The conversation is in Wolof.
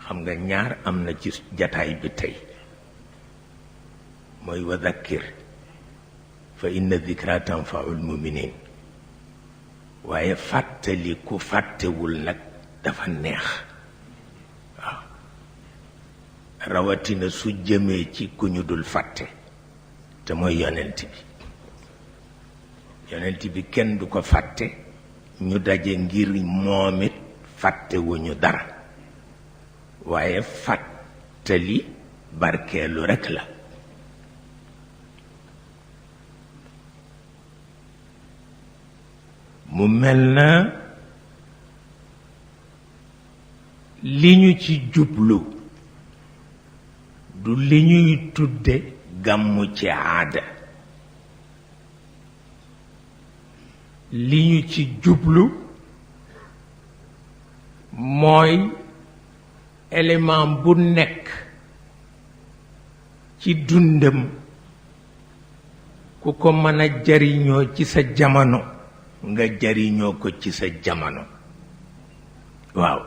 xam nga ñaar am na ci jataay bi tey mooy wa dhakkir fa inna dhikra tanfaul muminin waaye fàttali ku fàttewul nag dafa neex waaw rawatina su jëmee ci ku ñu dul fàtte te mooy yonent bi kenn du ko fàtte ñu daje ngir moom it fàttewuñu dara waaye fàttali barkeelu rekk la mu mel na li ñu ci jublu du li ñuy tudde gàmmu ci aada li ñu ci jublu mooy élément bu nekk ci dundam ku ko mën a jariñoo ci sa jamono nga jariñoo ko ci sa jamono waaw